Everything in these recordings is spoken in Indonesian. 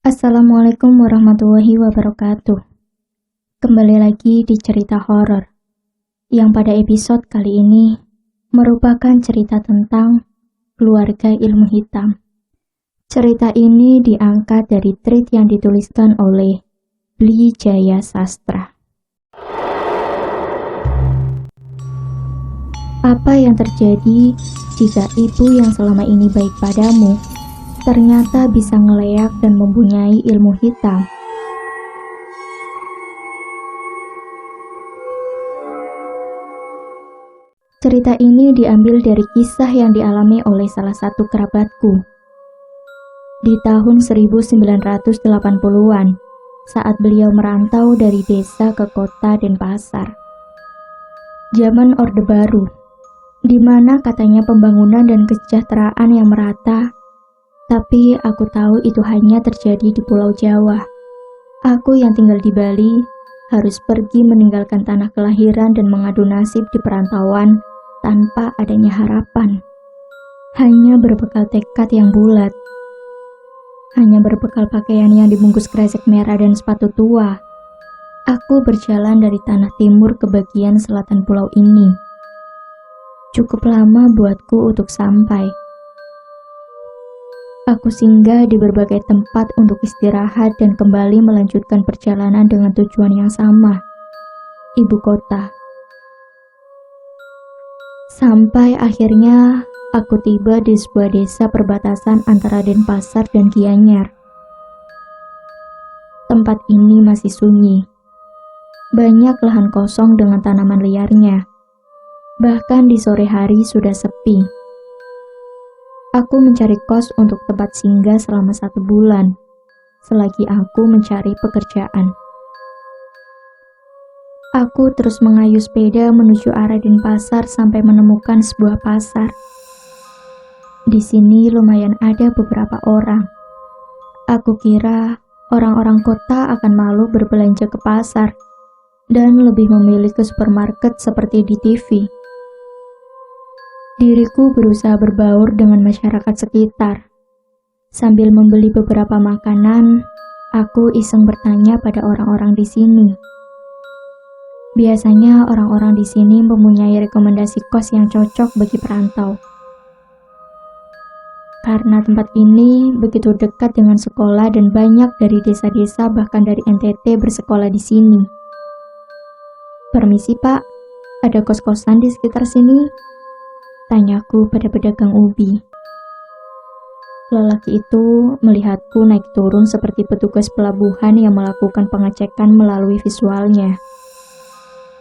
Assalamualaikum warahmatullahi wabarakatuh. Kembali lagi di cerita horor, yang pada episode kali ini merupakan cerita tentang keluarga ilmu hitam. Cerita ini diangkat dari tweet yang dituliskan oleh Bli Jaya Sastra. Apa yang terjadi jika ibu yang selama ini baik padamu ternyata bisa ngeleak dan mempunyai ilmu hitam? Cerita ini diambil dari kisah yang dialami oleh salah satu kerabatku di tahun 1980-an saat beliau merantau dari desa ke kota Denpasar. Zaman Orde Baru, di mana katanya pembangunan dan kesejahteraan yang merata. Tapi aku tahu itu hanya terjadi di Pulau Jawa. Aku yang tinggal di Bali harus pergi meninggalkan tanah kelahiran dan mengadu nasib di perantauan tanpa adanya harapan. Hanya berbekal tekad yang bulat. Hanya berbekal pakaian yang dibungkus kresek merah dan sepatu tua. Aku berjalan dari tanah timur ke bagian selatan pulau ini. Cukup lama buatku untuk sampai. Aku singgah di berbagai tempat untuk istirahat dan kembali melanjutkan perjalanan dengan tujuan yang sama, ibu kota. Sampai akhirnya aku tiba di sebuah desa perbatasan antara Denpasar dan Gianyar. Tempat ini masih sunyi. Banyak lahan kosong dengan tanaman liarnya. Bahkan di sore hari sudah sepi. Aku mencari kos untuk tempat singgah selama 1 bulan, selagi aku mencari pekerjaan. Aku terus mengayuh sepeda menuju arah Denpasar sampai menemukan sebuah pasar. Di sini lumayan ada beberapa orang. Aku kira orang-orang kota akan malu berbelanja ke pasar dan lebih memilih ke supermarket seperti di TV. Diriku berusaha berbaur dengan masyarakat sekitar. Sambil membeli beberapa makanan, aku iseng bertanya pada orang-orang di sini. Biasanya orang-orang di sini mempunyai rekomendasi kos yang cocok bagi perantau. Karena tempat ini begitu dekat dengan sekolah dan banyak dari desa-desa bahkan dari NTT bersekolah di sini. "Permisi Pak, ada kos-kosan di sekitar sini?" Tanyaku pada pedagang ubi. Lelaki itu melihatku naik turun seperti petugas pelabuhan yang melakukan pengecekan melalui visualnya.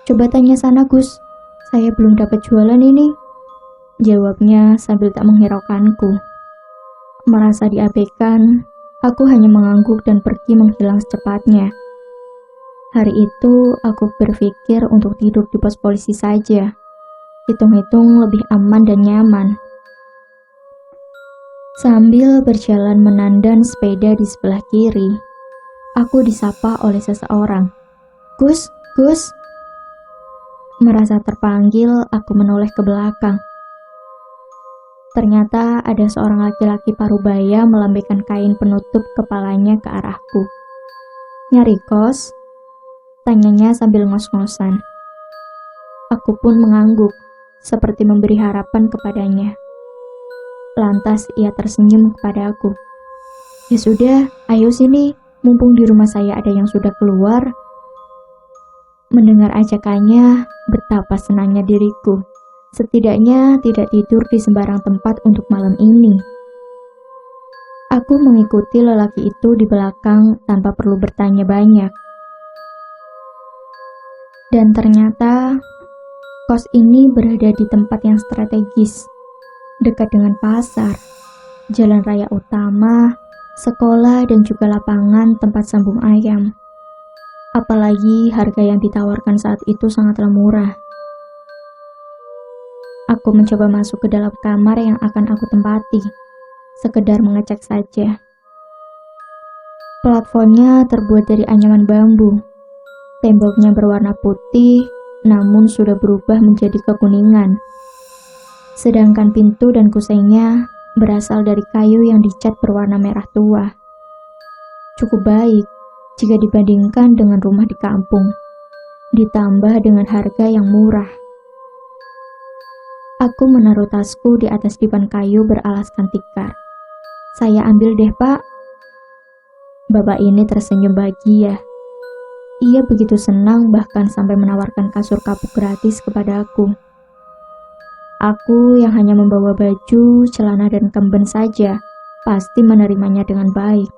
"Coba tanya sana Gus, saya belum dapat jualan ini," jawabnya sambil tak menghiraukanku. Merasa diabaikan, aku hanya mengangguk dan pergi menghilang secepatnya. Hari itu aku berpikir untuk tidur di pos polisi saja. Hitung-hitung lebih aman dan nyaman. Sambil berjalan menandan sepeda di sebelah kiri, aku disapa oleh seseorang. "Gus, Gus." Merasa terpanggil, aku menoleh ke belakang. Ternyata ada seorang laki-laki parubaya melambaikan kain penutup kepalanya ke arahku. "Nyari kos?" tanyanya sambil ngos-ngosan. Aku pun mengangguk, seperti memberi harapan kepadanya. Lantas ia tersenyum kepada aku. "Ya sudah, ayo sini, mumpung di rumah saya ada yang sudah keluar." Mendengar ajakannya, betapa senangnya diriku. Setidaknya tidak tidur di sembarang tempat untuk malam ini. Aku mengikuti lelaki itu di belakang tanpa perlu bertanya banyak. Dan ternyata kos ini berada di tempat yang strategis, dekat dengan pasar, jalan raya utama, sekolah, dan juga lapangan tempat sambung ayam. Apalagi harga yang ditawarkan saat itu sangatlah murah. Aku mencoba masuk ke dalam kamar yang akan aku tempati, sekedar mengecek saja. Platformnya terbuat dari anyaman bambu. Temboknya berwarna putih namun sudah berubah menjadi kekuningan. Sedangkan pintu dan kusenya berasal dari kayu yang dicat berwarna merah tua. Cukup baik jika dibandingkan dengan rumah di kampung, ditambah dengan harga yang murah. Aku menaruh tasku di atas dipan kayu beralaskan tikar. "Saya ambil deh, Pak." Bapak ini tersenyum bahagia. Ia begitu senang bahkan sampai menawarkan kasur kapuk gratis kepada aku. Aku yang hanya membawa baju, celana dan kemben saja, pasti menerimanya dengan baik.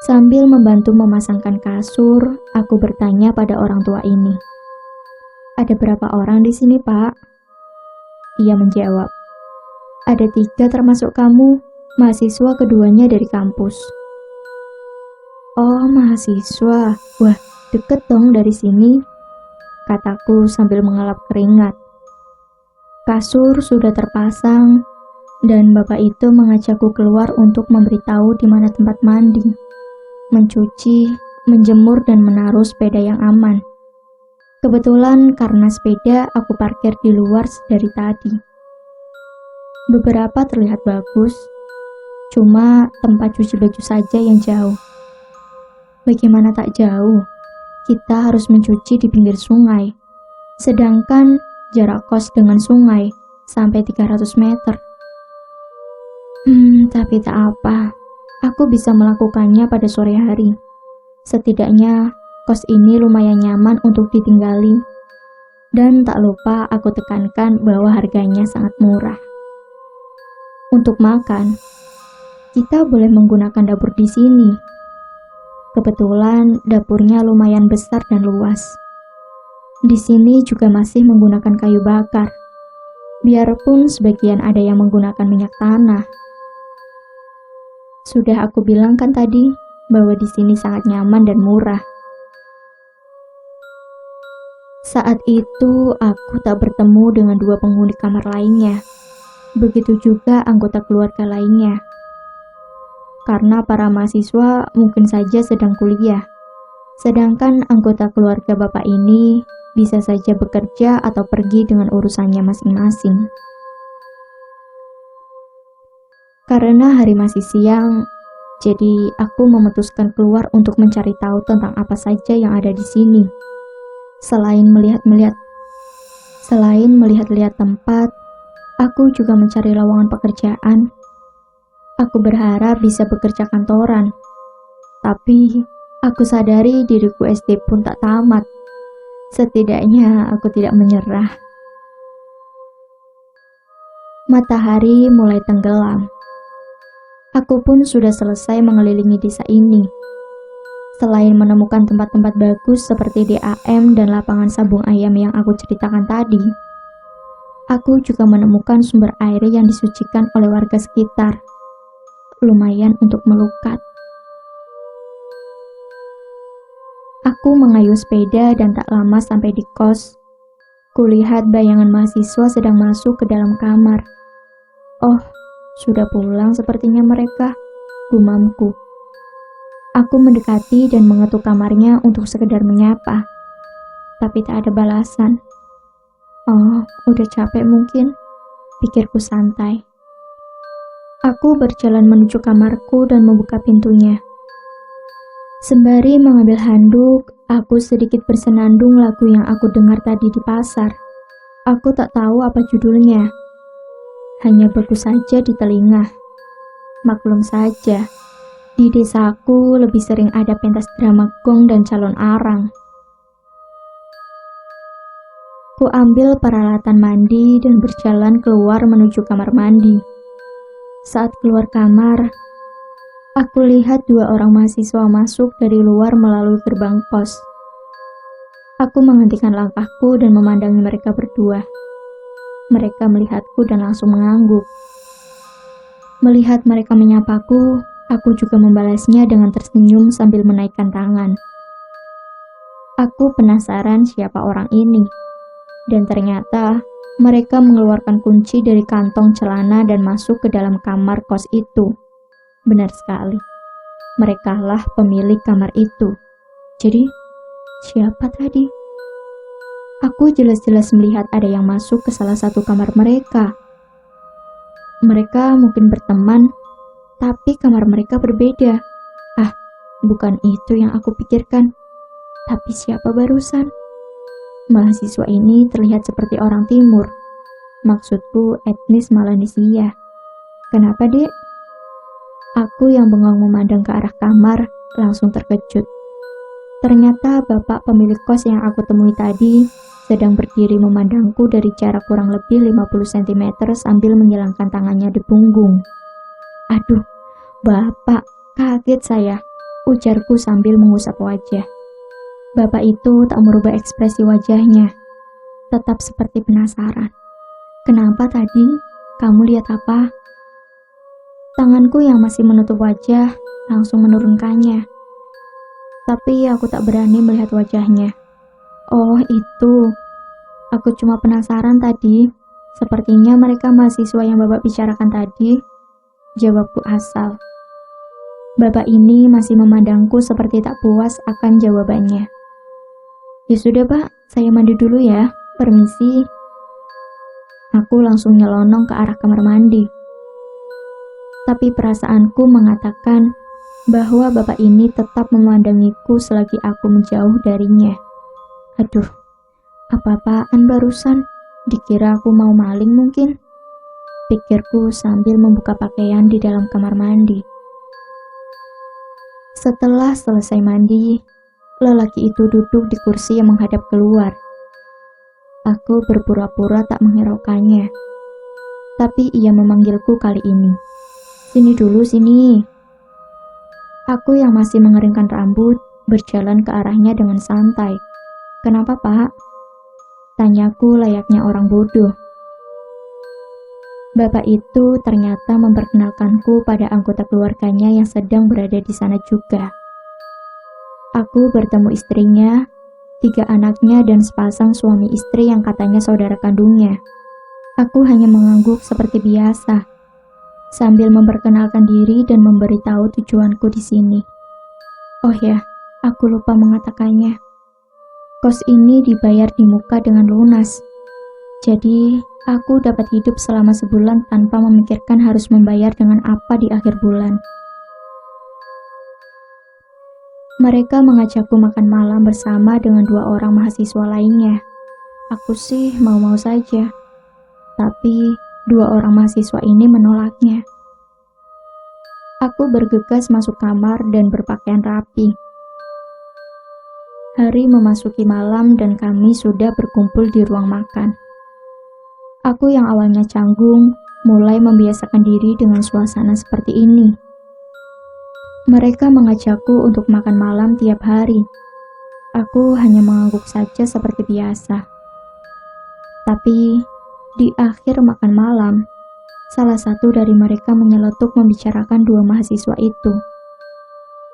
Sambil membantu memasangkan kasur, aku bertanya pada orang tua ini. "Ada berapa orang di sini, Pak?" Ia menjawab, "Ada 3 termasuk kamu, mahasiswa keduanya dari kampus." "Oh, mahasiswa. Wah, deket dong dari sini," kataku sambil mengelap keringat. Kasur sudah terpasang, dan bapak itu mengajakku keluar untuk memberitahu di mana tempat mandi, mencuci, menjemur dan menaruh sepeda yang aman. Kebetulan karena sepeda aku parkir di luar dari tadi. Beberapa terlihat bagus, cuma tempat cuci baju saja yang jauh. Bagaimana tak jauh? Kita harus mencuci di pinggir sungai, sedangkan jarak kos dengan sungai sampai 300 meter. Tapi tak apa, aku bisa melakukannya pada sore hari. Setidaknya kos ini lumayan nyaman untuk ditinggali. Dan tak lupa aku tekankan bahwa harganya sangat murah. Untuk makan, kita boleh menggunakan dapur di sini. Kebetulan dapurnya lumayan besar dan luas. Di sini juga masih menggunakan kayu bakar, biarpun sebagian ada yang menggunakan minyak tanah. Sudah aku bilang kan tadi bahwa di sini sangat nyaman dan murah. Saat itu aku tak bertemu dengan 2 penghuni kamar lainnya. Begitu juga anggota keluarga lainnya. Karena para mahasiswa mungkin saja sedang kuliah. Sedangkan anggota keluarga bapak ini bisa saja bekerja atau pergi dengan urusannya masing-masing. Karena hari masih siang, jadi aku memutuskan keluar untuk mencari tahu tentang apa saja yang ada di sini. Selain melihat-lihat tempat, aku juga mencari lowongan pekerjaan. Aku berharap bisa bekerja kantoran, tapi aku sadari diriku SD pun tak tamat. Setidaknya aku tidak menyerah. Matahari mulai tenggelam. Aku pun sudah selesai mengelilingi desa ini. Selain menemukan tempat-tempat bagus seperti DAM dan lapangan sabung ayam yang aku ceritakan tadi, aku juga menemukan sumber air yang disucikan oleh warga sekitar. Lumayan untuk melukat. Aku mengayuh sepeda dan tak lama sampai di kos. Kulihat bayangan mahasiswa sedang masuk ke dalam kamar. "Oh, sudah pulang sepertinya mereka," gumamku. Aku mendekati dan mengetuk kamarnya untuk sekedar menyapa. Tapi tak ada balasan. "Oh, udah capek mungkin," pikirku santai. Aku berjalan menuju kamarku dan membuka pintunya. Sembari mengambil handuk, aku sedikit bersenandung lagu yang aku dengar tadi di pasar. Aku tak tahu apa judulnya. Hanya bagus saja di telinga. Maklum saja, di desaku lebih sering ada pentas drama gong dan calon arang. Ku ambil peralatan mandi dan berjalan keluar menuju kamar mandi. Saat keluar kamar, aku lihat 2 orang mahasiswa masuk dari luar melalui gerbang kos. Aku menghentikan langkahku dan memandangi mereka berdua. Mereka melihatku dan langsung mengangguk. Melihat mereka menyapaku, aku juga membalasnya dengan tersenyum sambil menaikkan tangan. Aku penasaran siapa orang ini, dan ternyata mereka mengeluarkan kunci dari kantong celana dan masuk ke dalam kamar kos itu. Benar sekali, merekalah pemilik kamar itu. Jadi, siapa tadi? Aku jelas-jelas melihat ada yang masuk ke salah satu kamar mereka. Mereka mungkin berteman, tapi kamar mereka berbeda. Ah, bukan itu yang aku pikirkan. Tapi siapa barusan? Mahasiswa ini terlihat seperti orang timur. Maksudku etnis Melanesia. Kenapa, Dek? Aku yang bengong memandang ke arah kamar, langsung terkejut. Ternyata bapak pemilik kos yang aku temui tadi sedang berdiri memandangku dari jarak kurang lebih 50 cm sambil menyilangkan tangannya di punggung. Aduh, Bapak, kaget saya, ujarku sambil mengusap wajah. Bapak itu tak merubah ekspresi wajahnya, tetap seperti penasaran. Kenapa tadi? Kamu lihat apa? Tanganku yang masih menutup wajah langsung menurunkannya. Tapi aku tak berani melihat wajahnya. Oh itu, aku cuma penasaran tadi. Sepertinya mereka mahasiswa yang Bapak bicarakan tadi. Jawabku asal. Bapak ini masih memandangku seperti tak puas akan jawabannya. Ya sudah Pak, saya mandi dulu ya, permisi. Aku langsung nyelonong ke arah kamar mandi. Tapi perasaanku mengatakan bahwa bapak ini tetap memandangiku selagi aku menjauh darinya. Aduh, apa-apaan barusan? Dikira aku mau maling mungkin? Pikirku sambil membuka pakaian di dalam kamar mandi. Setelah selesai mandi, lelaki itu duduk di kursi yang menghadap keluar. Aku berpura-pura tak menghiraukannya. Tapi ia memanggilku kali ini. Sini dulu, sini. Aku yang masih mengeringkan rambut, berjalan ke arahnya dengan santai. Kenapa, Pak? Tanyaku layaknya orang bodoh. Bapak itu ternyata memperkenalkanku pada anggota keluarganya yang sedang berada di sana juga. Aku bertemu istrinya, 3 anaknya, dan sepasang suami istri yang katanya saudara kandungnya. Aku hanya mengangguk seperti biasa, sambil memperkenalkan diri dan memberitahu tujuanku di sini. Oh ya, aku lupa mengatakannya. Kos ini dibayar di muka dengan lunas. Jadi, aku dapat hidup selama sebulan tanpa memikirkan harus membayar dengan apa di akhir bulan. Mereka mengajakku makan malam bersama dengan 2 orang mahasiswa lainnya. Aku sih mau-mau saja. Tapi 2 orang mahasiswa ini menolaknya. Aku bergegas masuk kamar dan berpakaian rapi. Hari memasuki malam dan kami sudah berkumpul di ruang makan. Aku yang awalnya canggung, mulai membiasakan diri dengan suasana seperti ini. Mereka mengajakku untuk makan malam tiap hari. Aku hanya mengangguk saja seperti biasa. Tapi di akhir makan malam, salah satu dari mereka menyeletuk membicarakan 2 mahasiswa itu.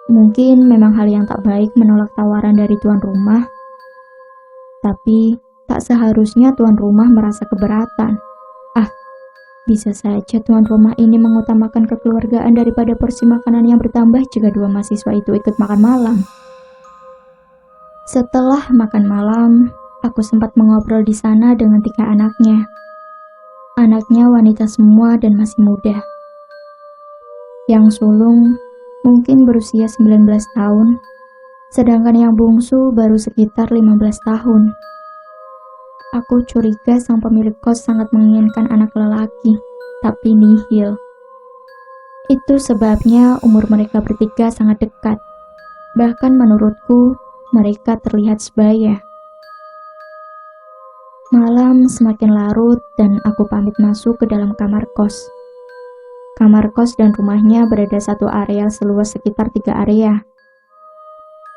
Mungkin memang hal yang tak baik menolak tawaran dari tuan rumah, tapi tak seharusnya tuan rumah merasa keberatan. Bisa saja tuan rumah ini mengutamakan kekeluargaan daripada porsi makanan yang bertambah jika 2 mahasiswa itu ikut makan malam. Setelah makan malam, aku sempat mengobrol di sana dengan 3 anaknya. Anaknya wanita semua dan masih muda. Yang sulung mungkin berusia 19 tahun, sedangkan yang bungsu baru sekitar 15 tahun. Aku curiga sang pemilik kos sangat menginginkan anak lelaki, tapi nihil. Itu sebabnya umur mereka bertiga sangat dekat. Bahkan menurutku, mereka terlihat sebaya. Malam semakin larut dan aku pamit masuk ke dalam kamar kos. Kamar kos dan rumahnya berada satu area seluas sekitar 3 area.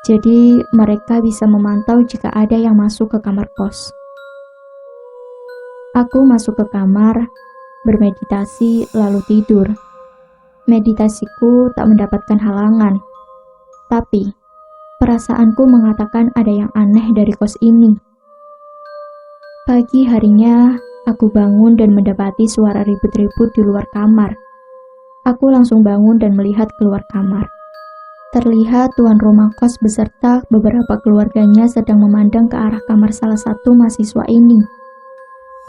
Jadi mereka bisa memantau jika ada yang masuk ke kamar kos. Aku masuk ke kamar, bermeditasi, lalu tidur. Meditasiku tak mendapatkan halangan. Tapi, perasaanku mengatakan ada yang aneh dari kos ini. Pagi harinya, aku bangun dan mendapati suara ribut-ribut di luar kamar. Aku langsung bangun dan melihat keluar kamar. Terlihat tuan rumah kos beserta beberapa keluarganya sedang memandang ke arah kamar salah satu mahasiswa ini.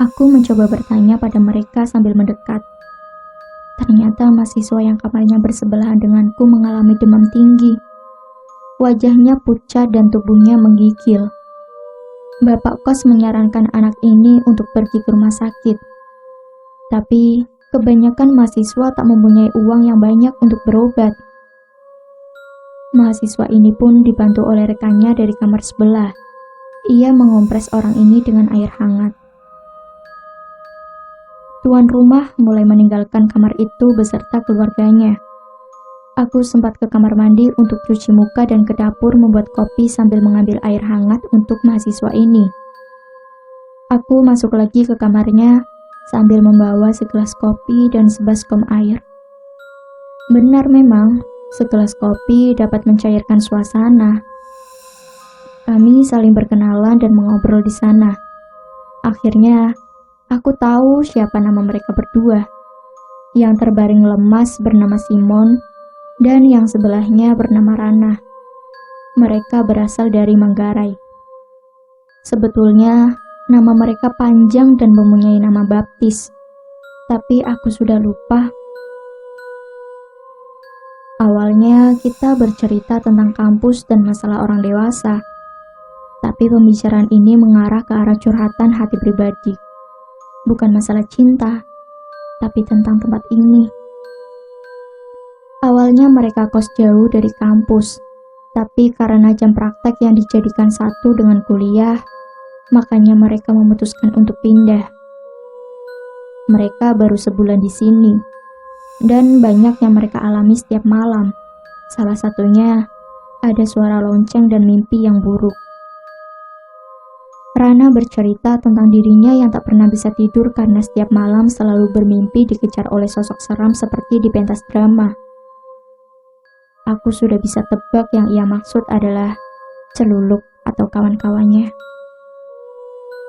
Aku mencoba bertanya pada mereka sambil mendekat. Ternyata mahasiswa yang kamarnya bersebelahan denganku mengalami demam tinggi. Wajahnya pucat dan tubuhnya menggigil. Bapak kos menyarankan anak ini untuk pergi ke rumah sakit. Tapi kebanyakan mahasiswa tak mempunyai uang yang banyak untuk berobat. Mahasiswa ini pun dibantu oleh rekannya dari kamar sebelah. Ia mengompres orang ini dengan air hangat. Tuan rumah mulai meninggalkan kamar itu beserta keluarganya. Aku sempat ke kamar mandi untuk cuci muka dan ke dapur membuat kopi sambil mengambil air hangat untuk mahasiswa ini. Aku masuk lagi ke kamarnya sambil membawa segelas kopi dan sebaskom air. Benar memang, segelas kopi dapat mencairkan suasana. Kami saling berkenalan dan mengobrol di sana. Akhirnya, aku tahu siapa nama mereka berdua. Yang terbaring lemas bernama Simon, dan yang sebelahnya bernama Rana. Mereka berasal dari Manggarai. Sebetulnya, nama mereka panjang dan mempunyai nama baptis, tapi aku sudah lupa. Awalnya kita bercerita tentang kampus dan masalah orang dewasa, tapi pembicaraan ini mengarah ke arah curhatan hati pribadi. Bukan masalah cinta, tapi tentang tempat ini. Awalnya mereka kos jauh dari kampus, tapi karena jam praktek yang dijadikan satu dengan kuliah, makanya mereka memutuskan untuk pindah. Mereka baru sebulan di sini, dan banyak yang mereka alami setiap malam. Salah satunya, ada suara lonceng dan mimpi yang buruk. Rana bercerita tentang dirinya yang tak pernah bisa tidur karena setiap malam selalu bermimpi dikejar oleh sosok seram seperti di pentas drama. Aku sudah bisa tebak yang ia maksud adalah Celuluk atau kawan-kawannya.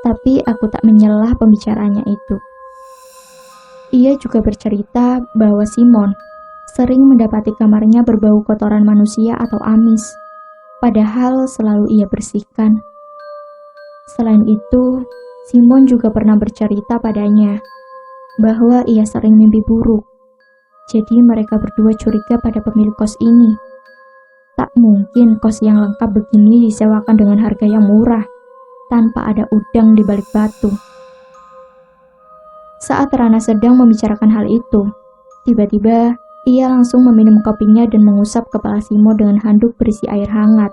Tapi aku tak menyelah pembicaraannya itu. Ia juga bercerita bahwa Simon sering mendapati kamarnya berbau kotoran manusia atau amis, padahal selalu ia bersihkan. Selain itu, Simon juga pernah bercerita padanya bahwa ia sering mimpi buruk. Jadi mereka berdua curiga pada pemilik kos ini. Tak mungkin kos yang lengkap begini disewakan dengan harga yang murah, tanpa ada udang di balik batu. Saat Rana sedang membicarakan hal itu, tiba-tiba ia langsung meminum kopinya dan mengusap kepala Simo dengan handuk berisi air hangat.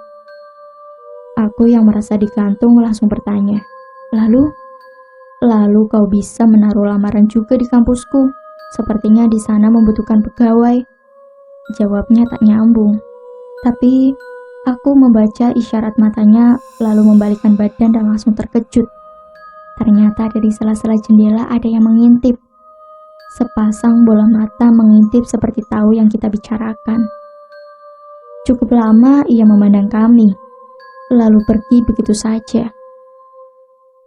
Aku yang merasa digantung langsung bertanya, Lalu kau bisa menaruh lamaran juga di kampusku? Sepertinya di sana membutuhkan pegawai. Jawabnya tak nyambung. Tapi aku membaca isyarat matanya lalu membalikkan badan dan langsung terkejut. Ternyata dari sela-sela jendela ada yang mengintip. Sepasang bola mata mengintip seperti tahu yang kita bicarakan. Cukup lama ia memandang kami, lalu pergi begitu saja.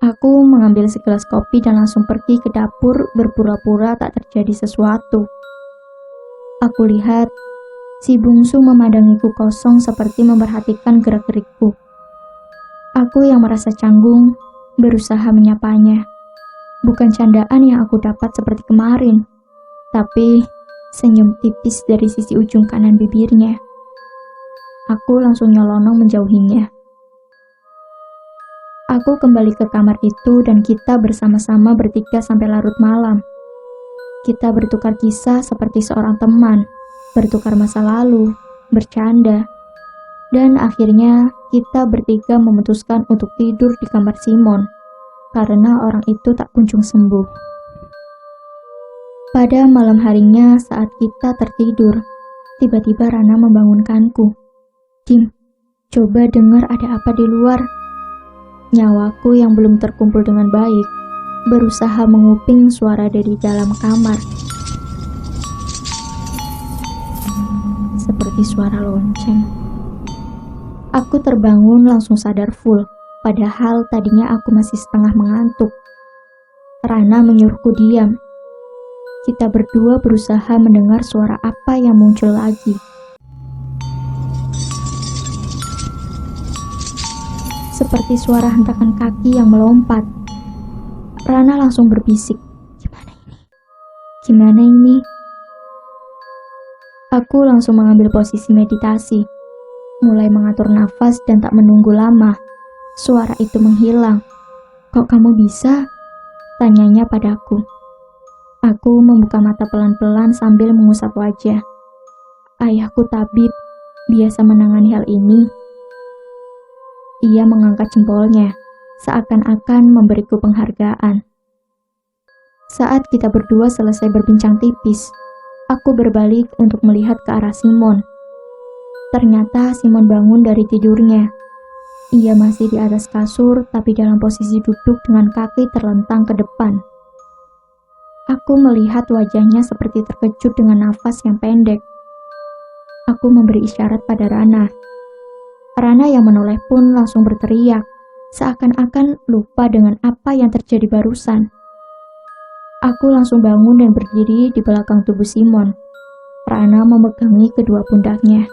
Aku mengambil segelas kopi dan langsung pergi ke dapur berpura-pura tak terjadi sesuatu. Aku lihat si bungsu memandangiku kosong seperti memperhatikan gerak-gerikku. Aku yang merasa canggung berusaha menyapanya. Bukan candaan yang aku dapat seperti kemarin, tapi senyum tipis dari sisi ujung kanan bibirnya. Aku langsung nyelonong menjauhinya. Aku kembali ke kamar itu dan kita bersama-sama bertiga sampai larut malam. Kita bertukar kisah seperti seorang teman, bertukar masa lalu, bercanda, dan akhirnya kita bertiga memutuskan untuk tidur di kamar Simon karena orang itu tak kunjung sembuh. Pada malam harinya saat kita tertidur, tiba-tiba Rana membangunkanku. Dim, coba dengar ada apa di luar. Nyawaku yang belum terkumpul dengan baik berusaha menguping suara dari dalam kamar. Seperti suara lonceng. Aku terbangun langsung sadar full, padahal tadinya aku masih setengah mengantuk. Rana menyuruhku diam. Kita berdua berusaha mendengar suara apa yang muncul lagi. seperti suara hentakan kaki yang melompat. Rana langsung berbisik, "Gimana ini? Gimana ini?" Aku langsung mengambil posisi meditasi, mulai mengatur nafas dan tak menunggu lama. Suara itu menghilang. "Kok kamu bisa?" tanyanya padaku. Aku membuka mata pelan-pelan sambil mengusap wajah. "Ayahku tabib, biasa menangani hal ini." Ia mengangkat jempolnya, seakan-akan memberiku penghargaan. Saat kita berdua selesai berbincang tipis, aku berbalik untuk melihat ke arah Simon. Ternyata Simon bangun dari tidurnya. Ia masih di atas kasur, tapi dalam posisi duduk dengan kaki terlentang ke depan. Aku melihat wajahnya seperti terkejut dengan nafas yang pendek. Aku memberi isyarat pada Rana. Rana yang menoleh pun langsung berteriak, seakan-akan lupa dengan apa yang terjadi barusan. Aku langsung bangun dan berdiri di belakang tubuh Simon. Rana memegangi kedua pundaknya.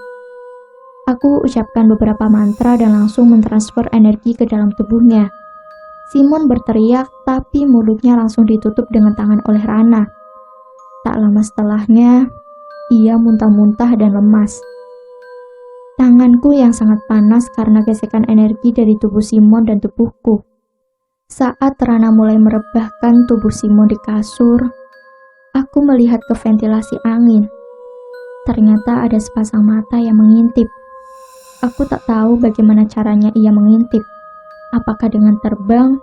Aku ucapkan beberapa mantra dan langsung mentransfer energi ke dalam tubuhnya. Simon berteriak, tapi mulutnya langsung ditutup dengan tangan oleh Rana. Tak lama setelahnya, ia muntah-muntah dan lemas. Tanganku yang sangat panas karena gesekan energi dari tubuh Simon dan tubuhku. Saat Rana mulai merebahkan tubuh Simon di kasur, aku melihat ke ventilasi angin. Ternyata ada sepasang mata yang mengintip. Aku tak tahu bagaimana caranya ia mengintip. Apakah dengan terbang,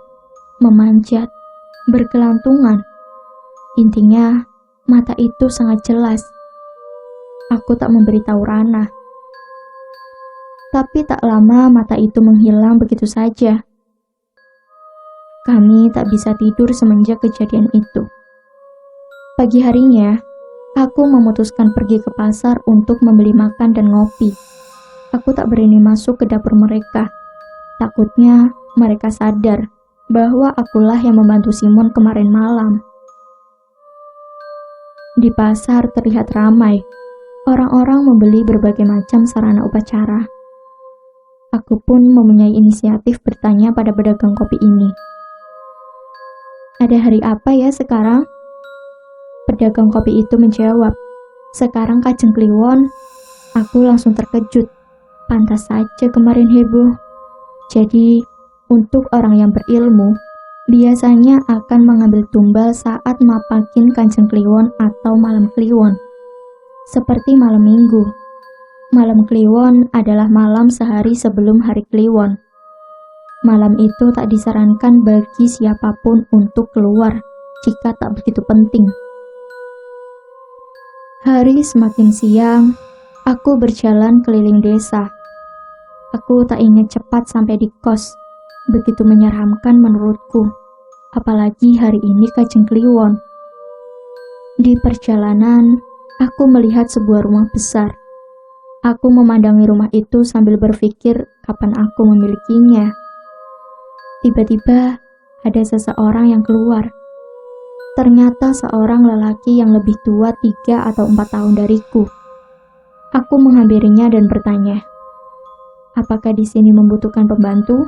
memanjat, berkelantungan? Intinya, mata itu sangat jelas. Aku tak memberitahu Rana. Tapi tak lama mata itu menghilang begitu saja. Kami tak bisa tidur semenjak kejadian itu. Pagi harinya, aku memutuskan pergi ke pasar untuk membeli makan dan ngopi. Aku tak berani masuk ke dapur mereka. Takutnya mereka sadar bahwa akulah yang membantu Simon kemarin malam. Di pasar terlihat ramai. Orang-orang membeli berbagai macam sarana upacara. Aku pun mempunyai inisiatif bertanya pada pedagang kopi ini. "Ada hari apa ya sekarang?" Pedagang kopi itu menjawab, "Sekarang Kajeng Kliwon." Aku langsung terkejut. Pantas saja kemarin heboh. Jadi, untuk orang yang berilmu, biasanya akan mengambil tumbal saat mapakin Kanjeng Kliwon atau malam Kliwon. Seperti malam Minggu. Malam Kliwon adalah malam sehari sebelum hari Kliwon. Malam itu tak disarankan bagi siapapun untuk keluar jika tak begitu penting. Hari semakin siang, aku berjalan keliling desa. Aku tak ingin cepat sampai di kos. Begitu menyeramkan menurutku. Apalagi hari ini Kajeng Kliwon. Di perjalanan, aku melihat sebuah rumah besar. Aku memandangi rumah itu sambil berpikir kapan aku memilikinya. Tiba-tiba ada seseorang yang keluar. Ternyata seorang lelaki yang lebih tua 3 atau 4 tahun dariku. Aku menghampirinya dan bertanya, "Apakah di sini membutuhkan pembantu?"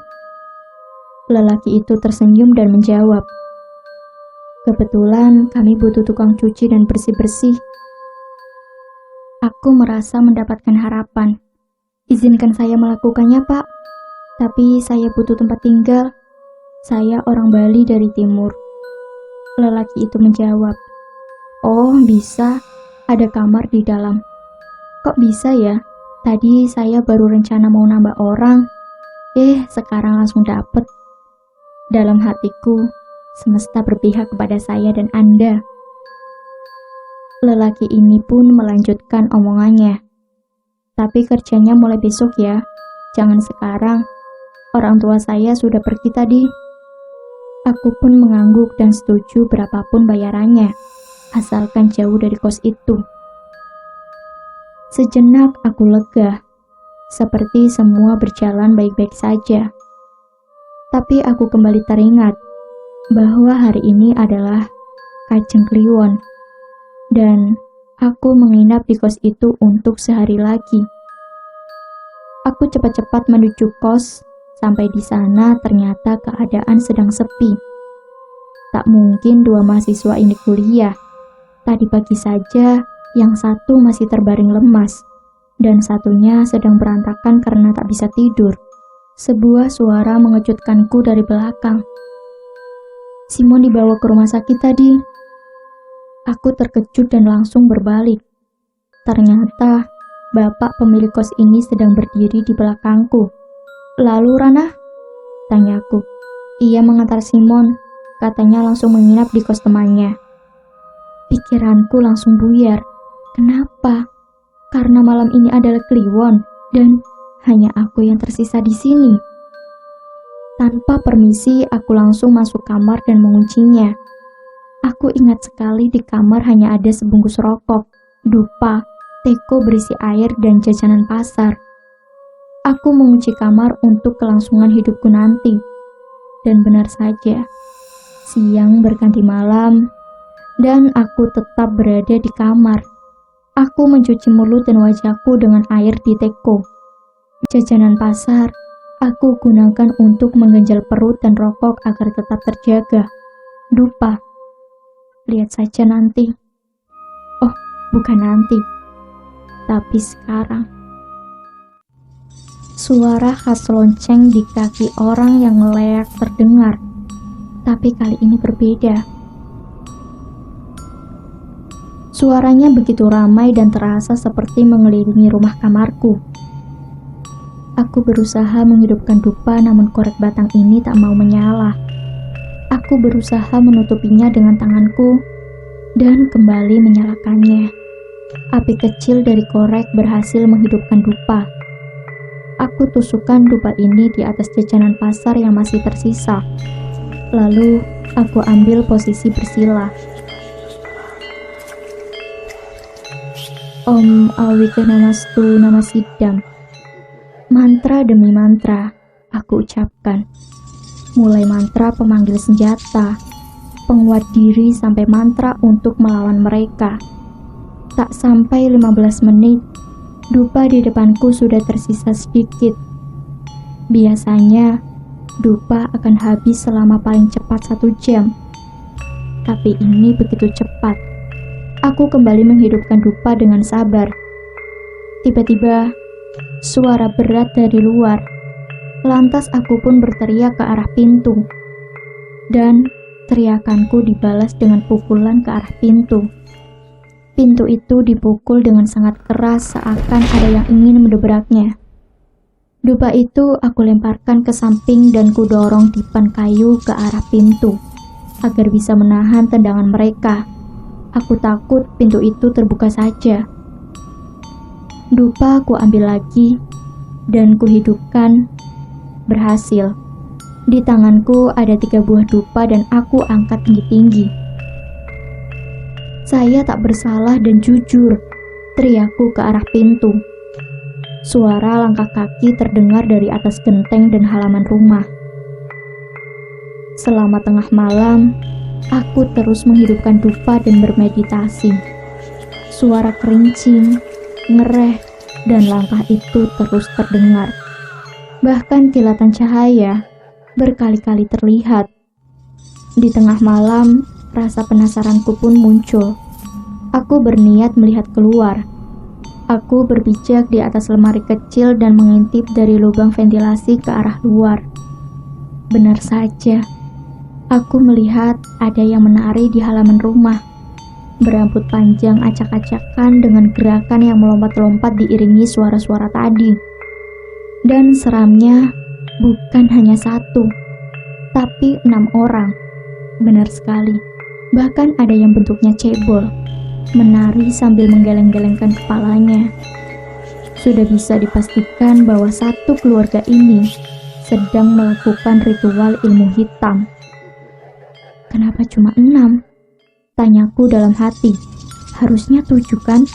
Lelaki itu tersenyum dan menjawab, "Kebetulan kami butuh tukang cuci dan bersih-bersih." Aku merasa mendapatkan harapan. "Izinkan saya melakukannya, Pak. Tapi saya butuh tempat tinggal. Saya orang Bali dari timur." Lelaki itu menjawab, "Oh, bisa. Ada kamar di dalam." "Kok bisa ya? Tadi saya baru rencana mau nambah orang. Sekarang langsung dapet." Dalam hatiku, semesta berpihak kepada saya dan Anda. Lelaki ini pun melanjutkan omongannya. "Tapi kerjanya mulai besok ya. Jangan sekarang. Orang tua saya sudah pergi tadi." Aku pun mengangguk dan setuju berapapun bayarannya, asalkan jauh dari kos itu. Sejenak aku lega, seperti semua berjalan baik-baik saja. Tapi aku kembali teringat bahwa hari ini adalah Kajeng Kliwon, dan aku menginap di kos itu untuk sehari lagi. Aku cepat-cepat menuju kos Sampai di sana ternyata keadaan sedang sepi. Tak mungkin dua mahasiswa ini kuliah. Tadi pagi saja yang satu masih terbaring lemas dan satunya sedang berantakan karena tak bisa tidur. Sebuah suara mengejutkanku dari belakang. "Simon dibawa ke rumah sakit tadi." Aku terkejut dan langsung berbalik. Ternyata bapak pemilik kos ini sedang berdiri di belakangku. "Lalu Rana?" tanyaku. "Ia mengantar Simon, katanya langsung menginap di kos temannya." Pikiranku langsung buyar. Kenapa? Karena malam ini adalah Kliwon dan hanya aku yang tersisa di sini. Tanpa permisi, aku langsung masuk kamar dan menguncinya. Aku ingat sekali di kamar hanya ada sebungkus rokok, dupa, teko berisi air, dan jajanan pasar. Aku mengunci kamar untuk kelangsungan hidupku nanti. Dan benar saja, siang berganti malam, dan aku tetap berada di kamar. Aku mencuci mulut dan wajahku dengan air di teko. Jajanan pasar, aku gunakan untuk mengganjal perut dan rokok agar tetap terjaga. Dupa, lihat saja nanti. Oh, bukan nanti, tapi sekarang. Suara khas lonceng di kaki orang yang ngeleak terdengar, tapi kali ini berbeda. Suaranya begitu ramai dan terasa seperti mengelilingi rumah kamarku. Aku berusaha menghidupkan dupa, namun korek batang ini tak mau menyala. Aku berusaha menutupinya dengan tanganku dan kembali menyalakannya. Api kecil dari korek berhasil menghidupkan dupa. Aku tusukkan dupa ini di atas jajanan pasar yang masih tersisa. Lalu aku ambil posisi bersila. Om Awike Namastu Namasidam. Mantra demi mantra aku ucapkan. Mulai mantra pemanggil senjata, penguat diri sampai mantra untuk melawan mereka. Tak sampai 15 menit, dupa di depanku sudah tersisa sedikit. Biasanya, dupa akan habis selama paling cepat 1 jam. Tapi ini begitu cepat. Aku kembali menghidupkan dupa dengan sabar. Tiba-tiba, suara berat dari luar. Lantas aku pun berteriak ke arah pintu. Dan teriakanku dibalas dengan pukulan ke arah pintu. Pintu itu dipukul dengan sangat keras seakan ada yang ingin mendobraknya. Dupa itu aku lemparkan ke samping dan kudorong dipan kayu ke arah pintu agar bisa menahan tendangan mereka. Aku takut pintu itu terbuka saja. Dupa aku ambil lagi dan kuhidupkan. Berhasil. Di tanganku ada 3 buah dupa dan aku angkat tinggi-tinggi. Saya tak bersalah dan jujur, teriakku ke arah pintu. Suara langkah kaki terdengar dari atas genteng dan halaman rumah. Selama tengah malam, aku terus menghidupkan dupa dan bermeditasi. Suara kerincing, ngereh, dan langkah itu terus terdengar. Bahkan kilatan cahaya berkali-kali terlihat. Di tengah malam, rasa penasaranku pun muncul. Aku berniat melihat keluar. Aku berpijak di atas lemari kecil dan mengintip dari lubang ventilasi ke arah luar. Benar saja, aku melihat ada yang menari di halaman rumah. Berambut panjang acak-acakan dengan gerakan yang melompat-lompat diiringi suara-suara tadi. Dan seramnya bukan hanya 1, tapi 6 orang. Benar sekali. Bahkan ada yang bentuknya cebol, menari sambil menggeleng-gelengkan kepalanya. Sudah bisa dipastikan bahwa satu keluarga ini sedang melakukan ritual ilmu hitam. Kenapa cuma 6? Tanyaku dalam hati. Harusnya 7 kan?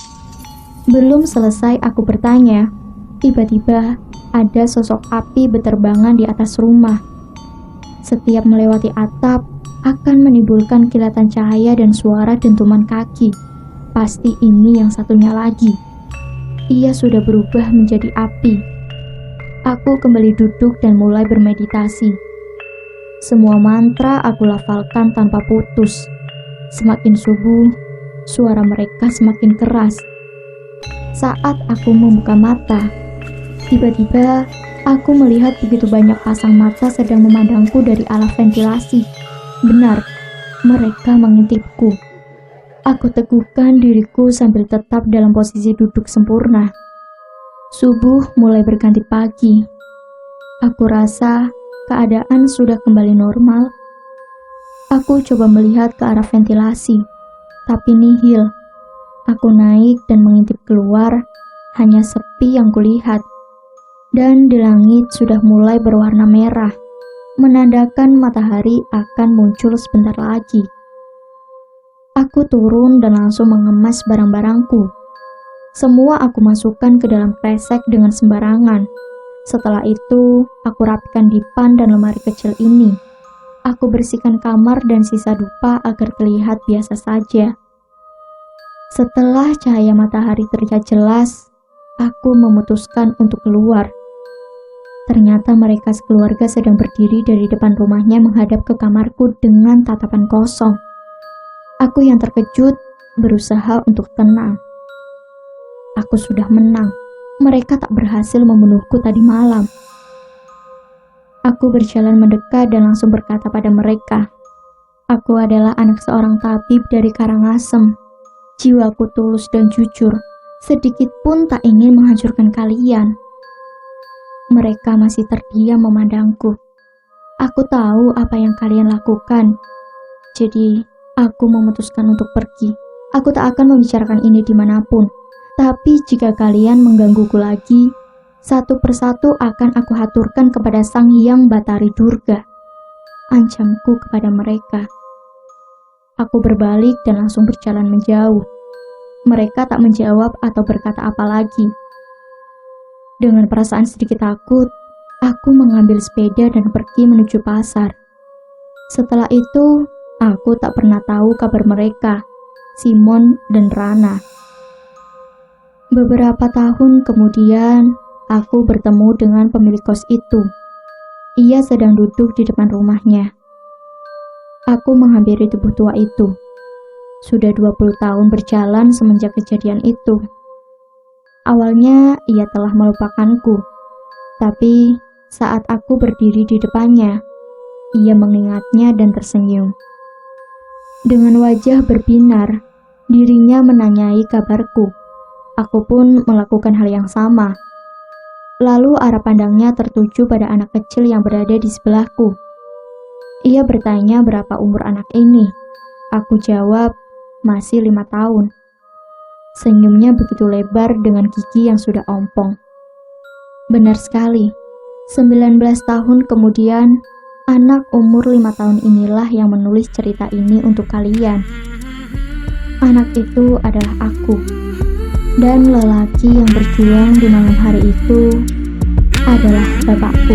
Belum selesai aku bertanya, tiba-tiba ada sosok api berterbangan di atas rumah. Setiap melewati atap, akan menimbulkan kilatan cahaya dan suara dentuman kaki. Pasti ini yang satunya lagi. Ia sudah berubah menjadi api. Aku kembali duduk dan mulai bermeditasi. Semua mantra aku lafalkan tanpa putus. Semakin subuh, suara mereka semakin keras. Saat aku membuka mata, tiba-tiba aku melihat begitu banyak pasang mata sedang memandangku dari alat ventilasi. Benar, mereka mengintipku. Aku teguhkan diriku sambil tetap dalam posisi duduk sempurna. Subuh mulai berganti pagi. Aku rasa keadaan sudah kembali normal. Aku coba melihat ke arah ventilasi, tapi nihil. Aku naik dan mengintip keluar, hanya sepi yang kulihat. Dan di langit sudah mulai berwarna merah, menandakan matahari akan muncul sebentar lagi. Aku turun dan langsung mengemas barang-barangku. Semua aku masukkan ke dalam kresek dengan sembarangan. Setelah itu, aku rapikan dipan dan lemari kecil ini. Aku bersihkan kamar dan sisa dupa agar terlihat biasa saja. Setelah cahaya matahari terlihat jelas, aku memutuskan untuk keluar. Ternyata mereka sekeluarga sedang berdiri dari depan rumahnya menghadap ke kamarku dengan tatapan kosong. Aku yang terkejut berusaha untuk tenang. Aku sudah menang. Mereka tak berhasil membunuhku tadi malam. Aku berjalan mendekat dan langsung berkata pada mereka, "Aku adalah anak seorang tabib dari Karangasem. Jiwaku tulus dan jujur, sedikit pun tak ingin menghancurkan kalian." Mereka masih terdiam memandangku. Aku tahu apa yang kalian lakukan. Jadi, aku memutuskan untuk pergi. Aku tak akan membicarakan ini dimanapun. Tapi jika kalian menggangguku lagi, satu persatu akan aku haturkan kepada Sang Hyang Batari Durga. Ancamku kepada mereka. Aku berbalik dan langsung berjalan menjauh. Mereka tak menjawab atau berkata apa lagi. Dengan perasaan sedikit takut, aku mengambil sepeda dan pergi menuju pasar. Setelah itu, aku tak pernah tahu kabar mereka, Simon dan Rana. Beberapa tahun kemudian, aku bertemu dengan pemilik kos itu. Ia sedang duduk di depan rumahnya. Aku menghampiri tubuh tua itu. Sudah 20 tahun berjalan semenjak kejadian itu. Awalnya ia telah melupakanku, tapi saat aku berdiri di depannya, ia mengingatnya dan tersenyum. Dengan wajah berbinar, dirinya menanyai kabarku. Aku pun melakukan hal yang sama. Lalu arah pandangnya tertuju pada anak kecil yang berada di sebelahku. Ia bertanya berapa umur anak ini. Aku jawab, masih 5 tahun. Senyumnya begitu lebar dengan gigi yang sudah ompong. Benar sekali, 19 tahun kemudian, anak umur 5 tahun inilah yang menulis cerita ini untuk kalian. Anak itu adalah aku. Dan lelaki yang berjuang di malam hari itu adalah bapakku.